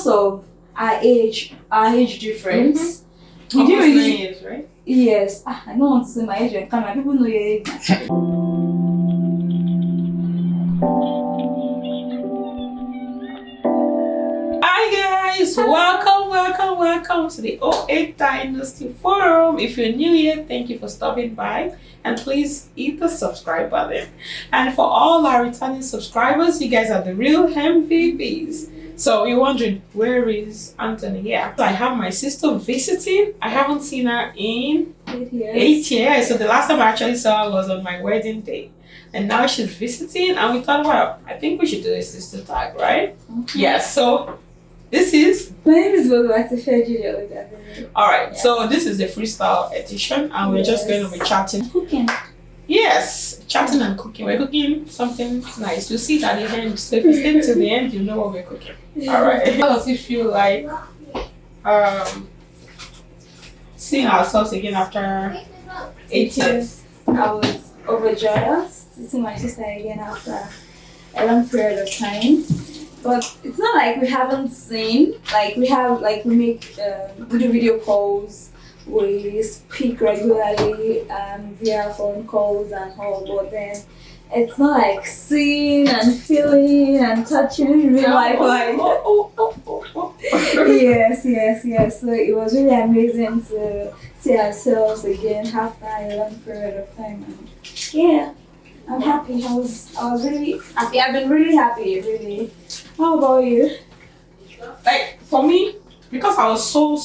because of our age difference, we Almost didn't 9 really. years, right? Yes, I don't want to say my age on camera. People know your age. Hi guys, welcome to the O8 Dynasty Forum. If you're new here, thank you for stopping by, and please hit the subscribe button. And for all our returning subscribers, you guys are the real MVPs. So you're wondering, where is Anthony here? So I have my sister visiting. I haven't seen her in 8 years. So the last time I actually saw her was on my wedding day. And now she's visiting, and we thought, well, I think we should do a sister tag, right? Okay. Yes, so this is... My name is Bolu. Alright, so this is the freestyle edition, and we're just going to be chatting. Cooking. Yes, chatting and cooking. We're cooking something nice. You'll see it at the end. So if you stay till the end, you know what we're cooking. Alright. How does it feel like seeing ourselves again after 8 years? I was overjoyed to see my sister again after a long period of time. But it's not like we haven't seen. Like we make we do video calls. We speak regularly via phone calls and all. But then it's not like seeing and feeling and touching in real life. Like yes. So it was really amazing to see ourselves again after a long period of time. And yeah, I'm happy. I was really happy. I've been really happy, really. How about you? Like, for me, because I was so,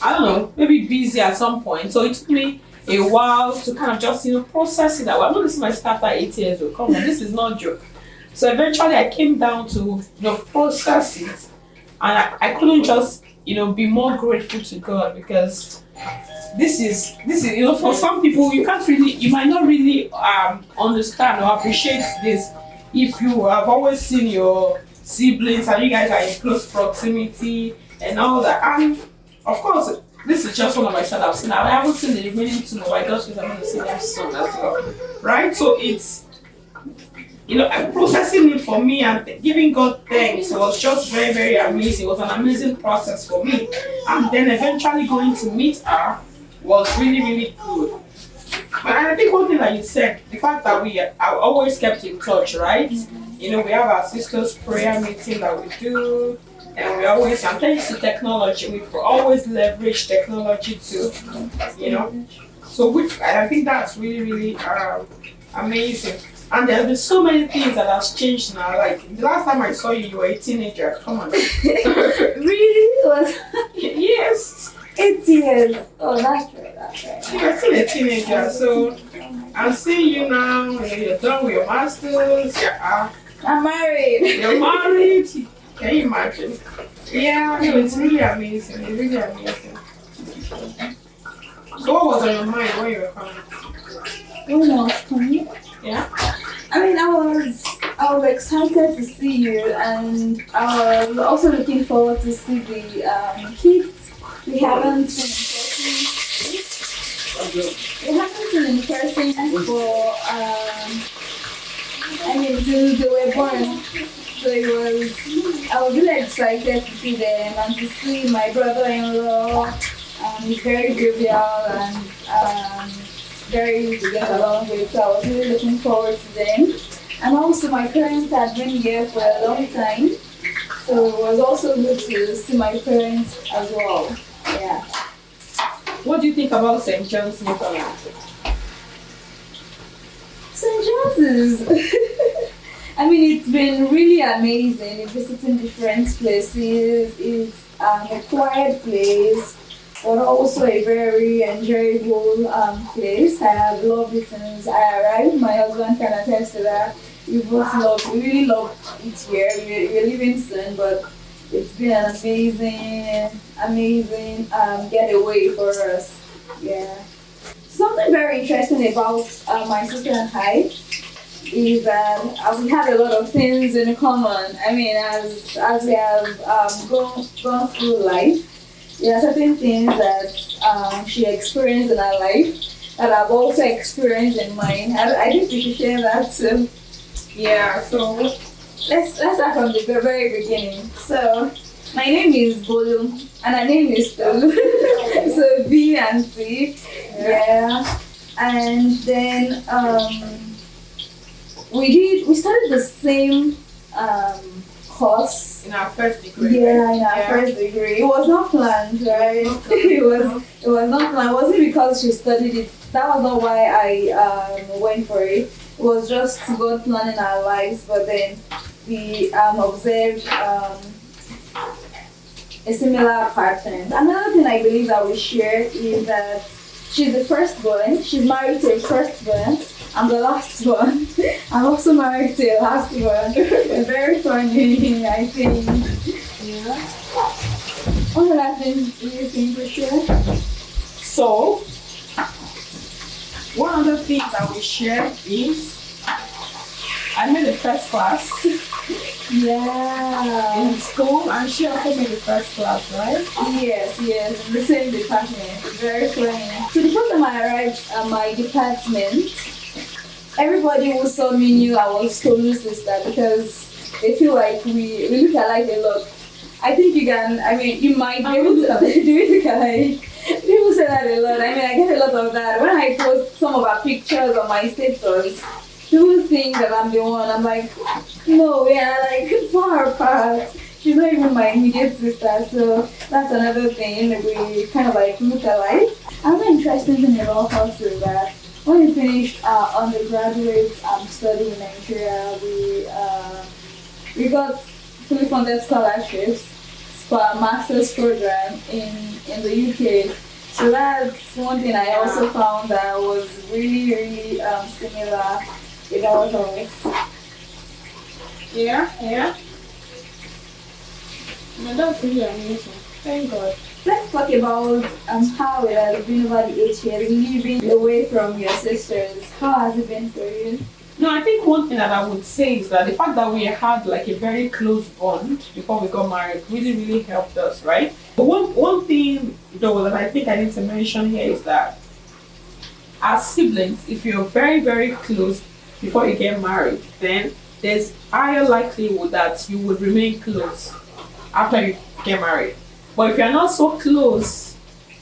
I don't know, maybe busy at some point. So it took me a while to kind of just, process it. I'm not going to see my sister after 8 years. Oh, come on, this is not a joke. So eventually I came down to, process it. And I couldn't just, be more grateful to God, because this is, for some people, you might not really understand or appreciate this if you have always seen your siblings and you guys are in close proximity and all that. And of course, this is just one of my sons I've seen. I haven't seen the remaining two, but I just I'm going to see them soon as well. Right? So it's, processing it for me and giving God thanks was just very, very amazing. It was an amazing process for me. And then eventually going to meet her was really, really good. But I think one thing that you said, the fact that we are always kept in touch, right? We have our sisters' prayer meeting that we do, and we always, and thanks to technology, we always leverage technology to, So I think that's really, really amazing. And there have been so many things that has changed now. Like the last time I saw you, you were a teenager. Come on. Really? Yes. 8 years. Oh, that's right. You were still a teenager, so I'm seeing you now. You're done with your masters. I'm married. You're married. Can you imagine? Yeah, it's really amazing. It's really amazing. So what was on your mind when you were coming? When I was coming? Yeah. I mean, I was excited to see you, and I was also looking forward to see the kids. We haven't seen in person for since they were born. So I was really excited to see them and to see my brother-in-law. He's very jovial and very easy to get along with. So I was really looking forward to them. And also my parents had been here for a long time. So it was also good to see my parents as well. Yeah. What do you think about St. John's Newfoundland? St. John's is, it's been really amazing visiting different places. It's a quiet place, but also a very enjoyable place. I have loved it since I arrived. My husband can attest to that. We really love it here. We're leaving soon, but it's been an amazing getaway for us. Yeah. Something very interesting about my sister and I is that we have a lot of things in common. As we have gone through life, there are certain things that she experienced in her life that I've also experienced in mine. I think we should share that too. Yeah, so let's start from the very beginning. So my name is Bolu and her name is Tolu. So B and C. Yeah. And then we started the same course In our first degree. yeah, in our first degree. It was not planned, right? It was not planned. It wasn't because she studied it. That was not why I went for it. It was just God planning our lives. But then we observed a similar pattern. Another thing I believe that we share is that she's the firstborn. She's married to a firstborn. I'm the last one. I'm also married to a last one. Very funny, I think. Yeah. What other things do you think we share? So, one other thing that we share is I made the first class Yeah. in school, and she also made the first class, right? Yes, yes, in the same department. Very funny. So the first time I arrived at my department, everybody who saw me knew I was Tolu's sister because they feel like we look alike a lot. I think you can, I mean, you might be able to do we look alike. People say that a lot. I mean, I get a lot of that. When I post some of our pictures on my status, people think that I'm the one. I'm like, no, we are like far apart. She's not even my immediate sister, so that's another thing. We kind of like look alike. Another interesting thing about us is that when we finished our undergraduate study in Nigeria, we got fully funded scholarships for a master's program in the UK. So that's one thing I also found that was really similar about us. Yeah, yeah. No, that's really amazing. Thank God. Let's talk about how it has been over the 8 years living away from your sisters. How has it been for you? No, I think one thing that I would say is that the fact that we had like a very close bond before we got married really helped us, right? But one thing though that I think I need to mention here is that as siblings, if you're very close before you get married, then there's higher likelihood that you would remain close after you get married. But if you're not so close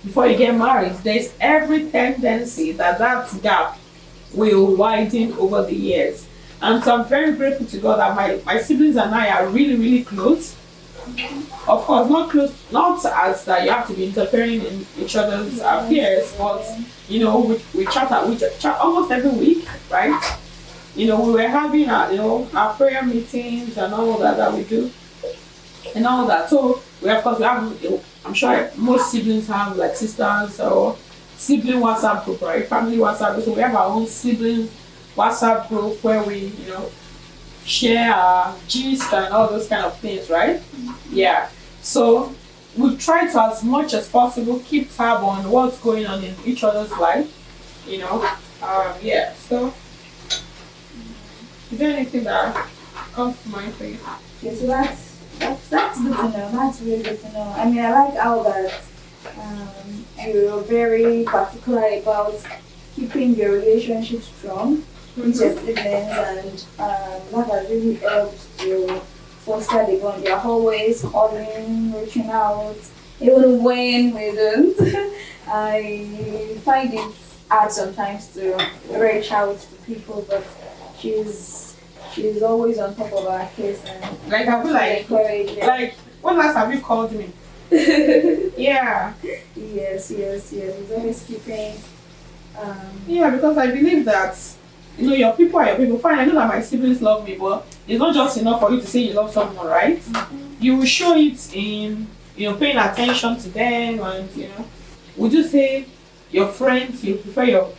before you get married, there's every tendency that gap will widen over the years. And so I'm very grateful to God that my siblings and I are really close. Of course, not close, not as that you have to be interfering in each other's affairs, but you know, we chat almost every week, right? You know, we were having our prayer meetings and all that we do and all that. So we have, I'm sure most siblings have like sisters or sibling WhatsApp group, right? Family WhatsApp group. So we have our own sibling WhatsApp group where we, share our gist and all those kind of things, right? Yeah. So we try to, as much as possible, keep tab on what's going on in each other's life. Yeah. So is there anything that comes to mind for you? Okay, so that's good to know. That's really good to know. I mean, I like how that you're very particular about keeping your relationship strong with your siblings, and that has really helped to foster the bond. You're always calling, reaching out, even when we don't. I find it hard sometimes to reach out to people, but she's always on top of our case and like I feel encouraging. Like when last have you called me? Yeah. Yes. It's always keeping. Yeah, because I believe that your people are your people. Fine, I know that my siblings love me, but it's not just enough for you to say you love someone, right? Mm-hmm. You will show it in paying attention to them, and would you say your friends, you prefer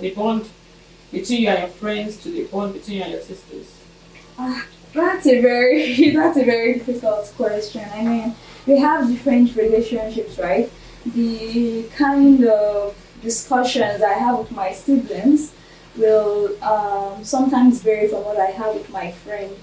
the bond between you and your friends to the bond between you and your sisters? That's a very difficult question. I mean, we have different relationships, right? The kind of discussions I have with my siblings will sometimes vary from what I have with my friends.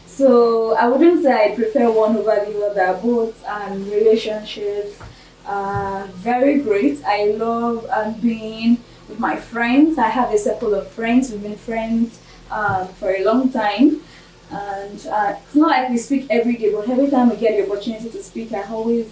So I wouldn't say I prefer one over the other. Both relationships are very great. I love being with my friends. I have a circle of friends. We've been friends for a long time. And it's not like we speak every day, but every time we get the opportunity to speak, I always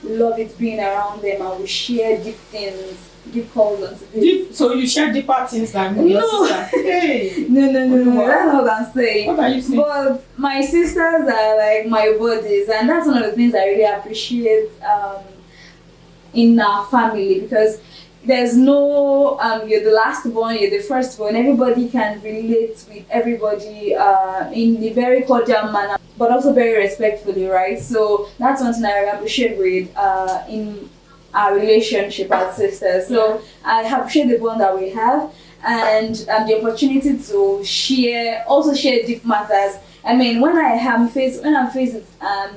love it being around them, and we share deep things, deep calls onto this. So you share deeper things than your sister? Hey. No, that's not what I'm saying. What are you saying? But my sisters are like my bodies, and that's one of the things I really appreciate in our family, because there's no you're the last born, you're the first born. Everybody can relate with everybody in a very cordial manner, but also very respectfully, right? So that's one thing I appreciate with in our relationship as sisters. So I appreciate the bond that we have, and the opportunity to share deep matters. I mean, when I'm faced with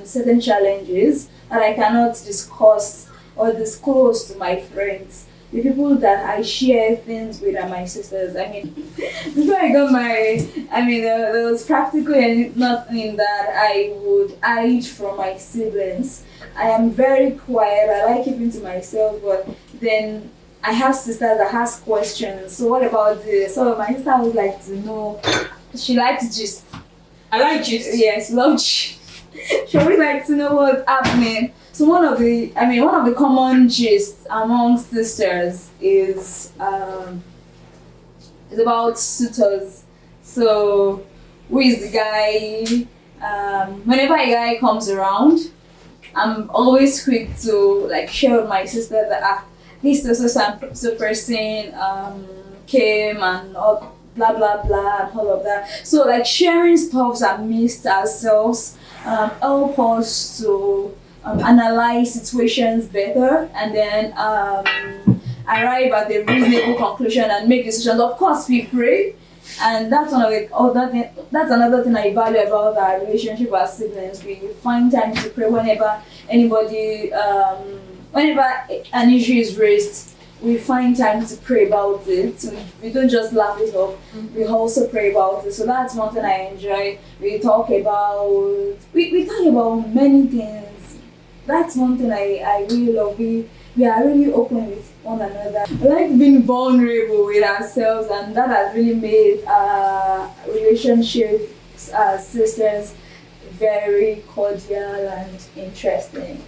certain challenges that I cannot discuss or disclose to my friends, the people that I share things with are my sisters. I mean, before I got married, there was practically nothing that I would hide from my siblings. I am very quiet. I like keeping to myself, but then I have sisters that ask questions. So what about this? So my sister would like to know. She likes gist. I like gist. Yes, love gist. She always like to know what's happening. So one of the common gists among sisters is about suitors. So who is the guy? Whenever a guy comes around, I'm always quick to like share with my sister that this so person came and all, blah blah blah and all of that. So like sharing stuff amidst ourselves help us to analyze situations better, and then arrive at a reasonable conclusion and make decisions. Of course, we pray, and that's that's another thing I value about our relationship as siblings. We find time to pray whenever an issue is raised. We find time to pray about it. We don't just laugh it off. We also pray about it. So that's one thing I enjoy. We talk about many things. That's one thing I really love. We are really open with one another. I like being vulnerable with ourselves, and that has really made relationships as sisters very cordial and interesting.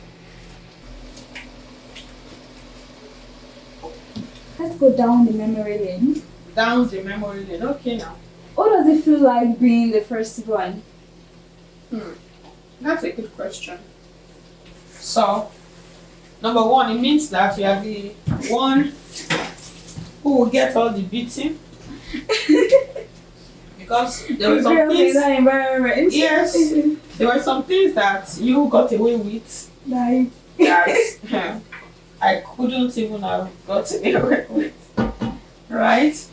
Let's go down the memory lane. Down the memory lane. Okay now. What does it feel like being the first one? That's a good question. So, number one, it means that you are the one who will get all the beating. Because there were some things. Yes, there were some things that you got away with. Like That I couldn't even have gotten away with. Right?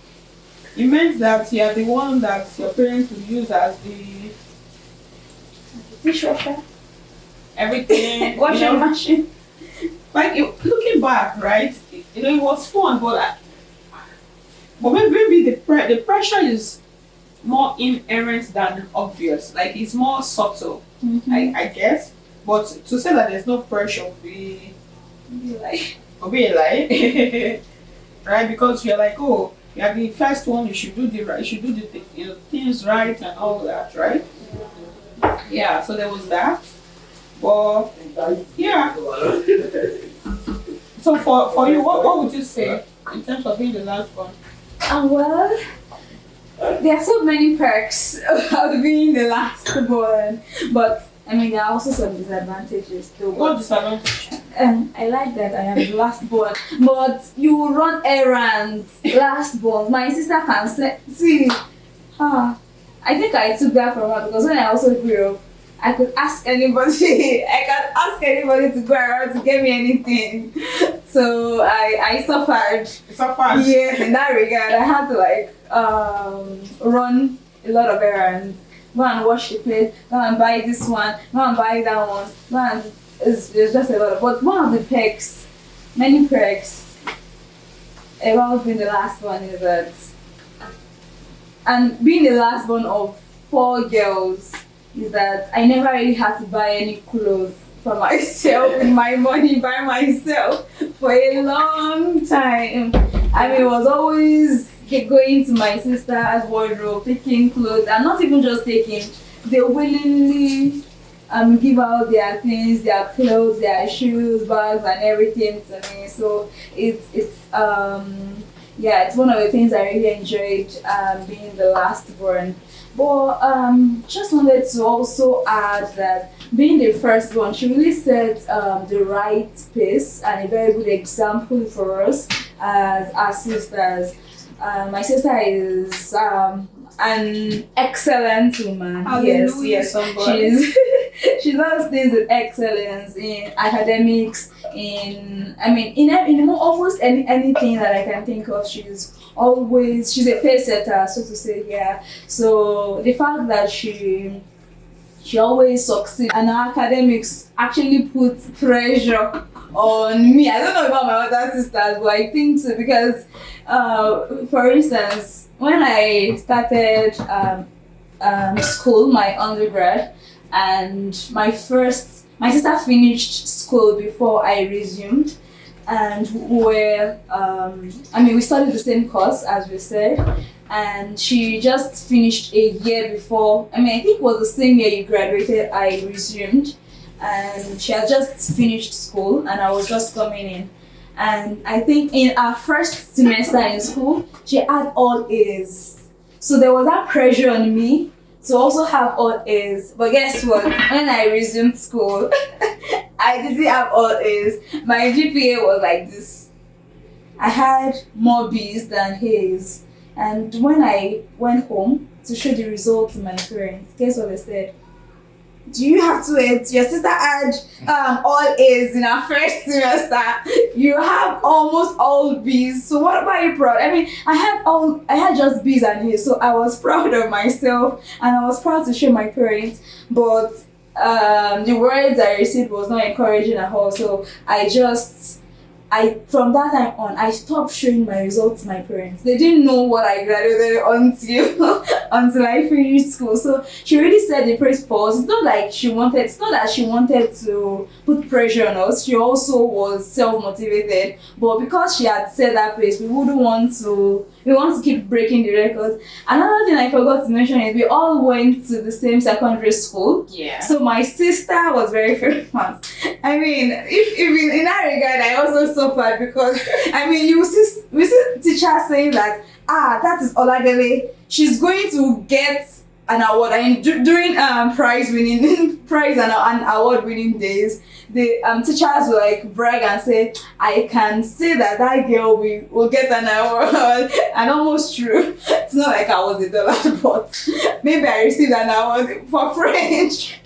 It means that you are the one that your parents will use as the dishwasher, everything. washing machine. Like looking back, right? It was fun, but maybe the pressure is more inherent than obvious. Like it's more subtle, I guess. But to say that there's no pressure would be a lie, right? Because you're like, oh, you are the first one. You should do the things right and all that, right? Yeah. So there was that. But yeah. So for you, what would you say in terms of being the last one? Well, there are so many perks of being the last born, but there are also some disadvantages too. What disadvantage? I like that I am the last born, but you will run errands, last born. My sister can see. I think I took that from her because when I also grew up, I could ask anybody. I can ask anybody to go around to get me anything. So I suffered. You suffered? Yes, in that regard, I had to run a lot of errands. Go and wash the plate. Go and buy this one. Go and buy that one. Go and it's just a lot. But one of the perks, many perks, about being the last one is that, and being the last one of 4 girls, is that I never really had to buy any clothes for myself with my money by myself for a long time. It was always going to my sister's wardrobe, taking clothes, and not even just taking, they willingly give out their things, their clothes, their shoes, bags, and everything to me. So yeah, it's one of the things I really enjoyed, being the last born. But just wanted to also add that being the first one, she really set the right pace and a very good example for us as our sisters. My sister is an excellent woman. Hallelujah, Yes, somebody. she does things with excellence in academics, in almost anything that I can think of. She's a pace setter, so to say. Yeah. So the fact that she always succeeds and her academics actually puts pressure on me. I don't know about my other sisters, but I think so because, for instance, when I started school, my undergrad, and my sister finished school before I resumed, and we studied the same course as we said, and she just finished a year before. I think it was the same year you graduated, I resumed, and she had just finished school, and I was just coming in. And I think in our first semester in school, she had all A's. So there was that pressure on me to also have all A's. But guess what? When I resumed school, I didn't have all A's. My GPA was like this. I had more B's than A's. And when I went home to show the results to my parents, guess what they said? Do you have to wait? Your sister had all A's in her first semester. You have almost all B's. So what about you proud? I had just B's and A's, so I was proud of myself and I was proud to show my parents. But the words I received was not encouraging at all. So from that time on, I stopped showing my results to my parents. They didn't know what I graduated until I finished school. So she really set the pace for us. It's not that she wanted to put pressure on us. She also was self-motivated. But because she had set that pace, we want to keep breaking the records. Another thing I forgot to mention is we all went to the same secondary school. Yeah. So my sister was very famous. If in that regard, I also suffered because we see teachers saying that is Oladele. She's going to get an award. During prize and award winning days, the teachers will like brag and say, I can say that girl will get an award. And almost true. It's not like I was a dollar, but maybe I received an award for French.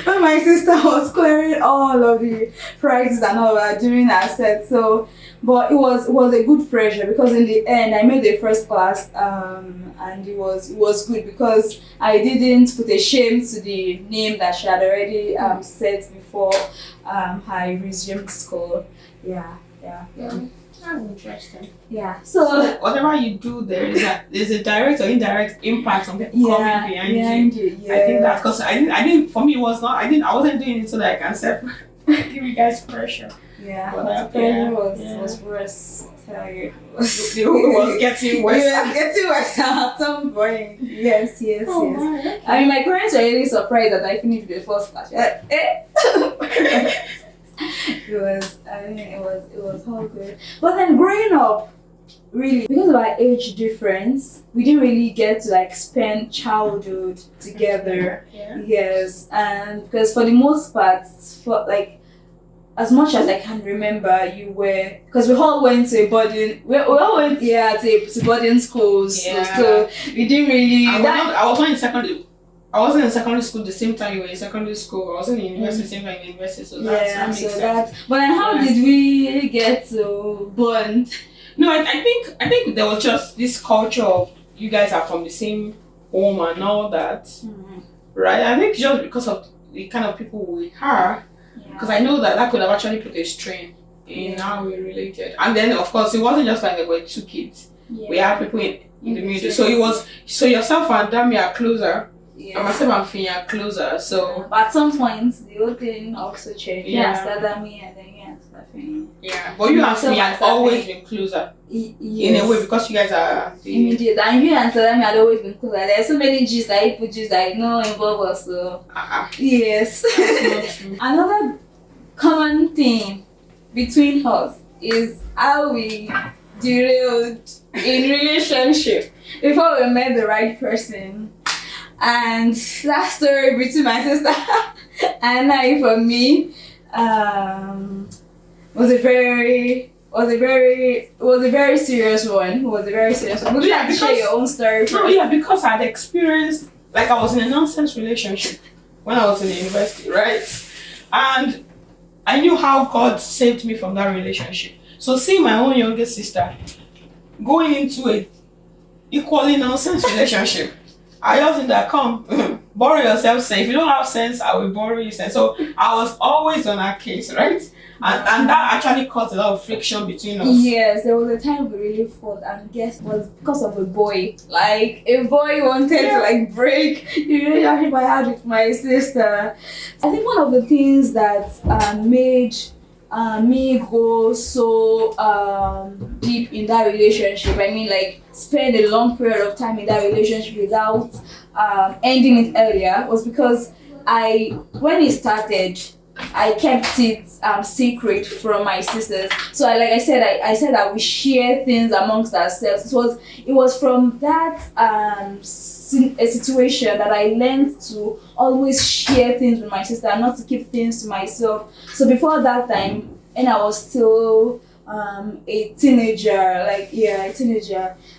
But my sister was clearing all of the prizes and all that during her set. So, but it was a good pressure because in the end I made the first class, and it was good because I didn't put a shame to the name that she had already set before I resumed school. Yeah. That's interesting. Yeah. So whatever you do, there's a direct or indirect impact on people coming behind you. Yeah. I think that's because I didn't. For me, it was not. I wasn't doing it so that I can give you guys pressure. Yeah. But pressure was worse. Tell you. It was getting worse. It was getting worse at some point. Yes. Oh, Yes. okay. My parents were really surprised that I finished the first class. It was all good. But then growing up, really, because of our age difference, we didn't really get to like spend childhood together. Yeah. Yes, and because for the most part, for like as much as I can remember, because we all went to boarding. We all went to boarding schools. Yeah. So we didn't really. I was not in secondary. I wasn't in secondary school the same time you were in secondary school. I wasn't in university the same time in university. So that makes sense. But then how did we get to bond? No, I think there was just this culture of you guys are from the same home and all that, right? I think just because of the kind of people we are, because I know that could have actually put a strain in how we related. And then of course it wasn't just like there were two kids. We had people in the music, so yourself and Dami are closer. Yeah. I myself and Finya closer, so But at some point, the whole thing also changed. Yeah. Yeah, started me and then started Finya. yeah. But you and Myself Finya and have always Safi. been closer Yes. in a way because you guys are the Immediate. And you and Salami had always been closer. There's so many G's that people G's that no involve us. So yes. That's not true. Another common thing between us is how we derailed in relationship before we met the right person. And that story between my sister and I, for me, was a very serious one. Would you like to share your own story first? No, yeah, because I'd experienced, like, I was in a nonsense relationship when I was in the university, right? And I knew how God saved me from that relationship. So seeing my own younger sister going into a equally nonsense relationship, I just think that come, borrow yourself sense. If you don't have sense, I will borrow you sense. So I was always on her case, right? And that actually caused a lot of friction between us. Yes, there was a time we really fought, and guess it was because of a boy. Like a boy wanted to like break the relationship I had with my sister. I think one of the things that made me go so deep in that relationship, I mean like spend a long period of time in that relationship without ending it earlier, was because when it started, I kept it secret from my sisters. So I said that we share things amongst ourselves. It was from that a situation that I learned to always share things with my sister and not to keep things to myself. So before that time, and I was still a teenager,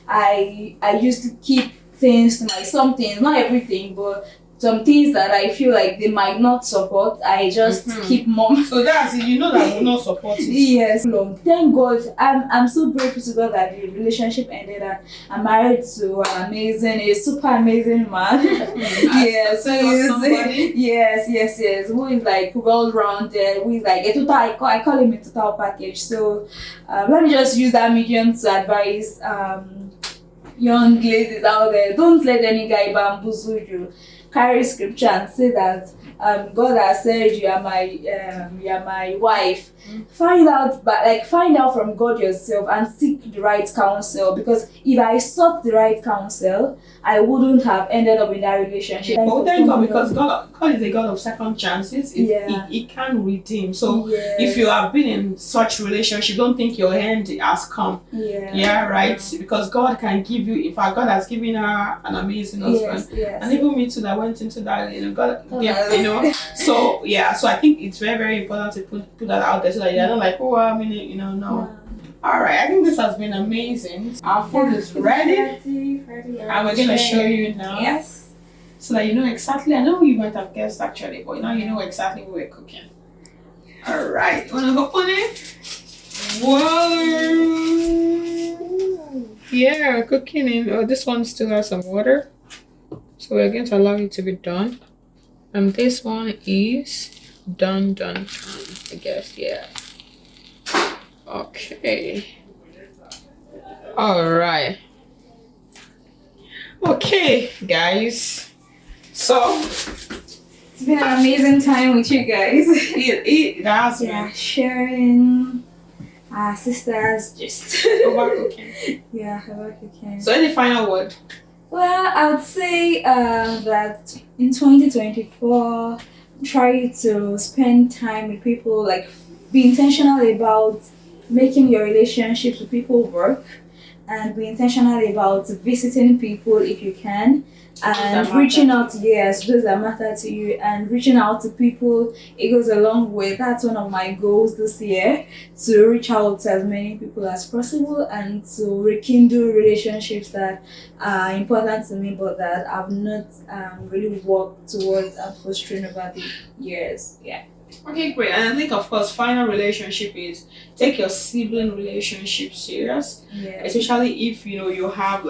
I used to keep things to some things, not everything, but some things that I feel like they might not support, I just keep mum. So that's it, you know that will not support it. Yes. Thank God. I'm so grateful to God that the relationship ended and I'm married to a super amazing man. Yes. Yes. Who is like well rounded, who is like a total, I call him a total package. So let me just use that medium to advise young ladies out there. Don't let any guy bamboozle you. Carry scripture and say that God has said you are my wife. Find out from God yourself and seek the right counsel, because if I sought the right counsel, I wouldn't have ended up in that relationship. But thank God, because God is a God of second chances. He can redeem. So if you have been in such relationship, don't think your end has come. Right? Because God can give you, in fact, God has given her an amazing husband. And even me too, that went into that, God gave, So I think it's very, very important to put that out there so that you're not like, no. Alright, I think this has been amazing. Our food is ready. And we're gonna show you now. Yes. So that you know exactly, I know you might have guessed actually, but now you know exactly what we're cooking. Alright, you wanna open it? Whoa! Yeah, we're cooking in. This one still has some water. So we're going to allow it to be done. And this one is done, I guess, Okay. Alright. Okay, guys. So it's been an amazing time with you guys. It has been. Sharing our sisters just over cooking. Over cooking. So any final word? Well, I would say that in 2024, try to spend time with people, like be intentional about making your relationships with people work, and be intentional about visiting people if you can, and reaching out to those that matter to you, and reaching out to people. It goes a long way. That's one of my goals this year, to reach out to as many people as possible and to rekindle relationships that are important to me but that I've not really worked towards and fostering over the years. Okay, great. And I think, of course, final relationship is take your sibling relationship serious. Especially if you have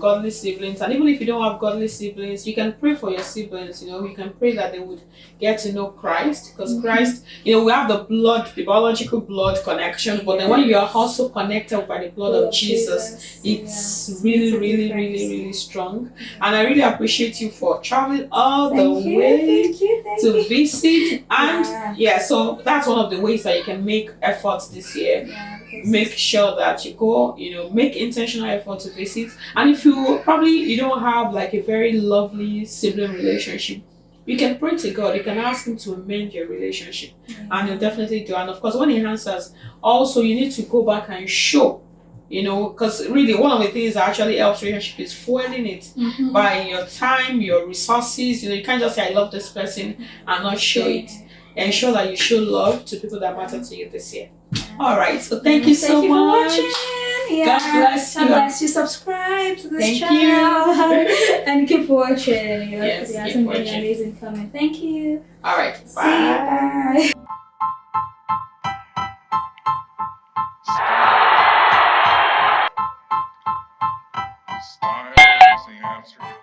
godly siblings, and even if you don't have godly siblings, you can pray for your siblings. You can pray that they would get to know Christ, because Christ, we have the biological blood connection, but then when you are also connected by the blood of Jesus, it's really, really, really, really strong. And I really appreciate you for traveling all the way to visit. And so that's one of the ways that you can make efforts this year. Make sure that you go, make intentional effort to visit. And if you don't have like a very lovely sibling relationship, you can pray to God. You can ask Him to amend your relationship, and He'll definitely do. And of course, when He answers, also you need to go back and show. Because really one of the things that actually helps relationship is fueling it by your time, your resources. You can't just say I love this person and not show it. Ensure that you show love to people that matter to you this year. All right, so thank you so much. God bless you. God bless you. Subscribe to this channel and keep watching. Yes, there's keep something watching. amazing coming. Thank you. All right, bye. See you. Bye. Style is the answer.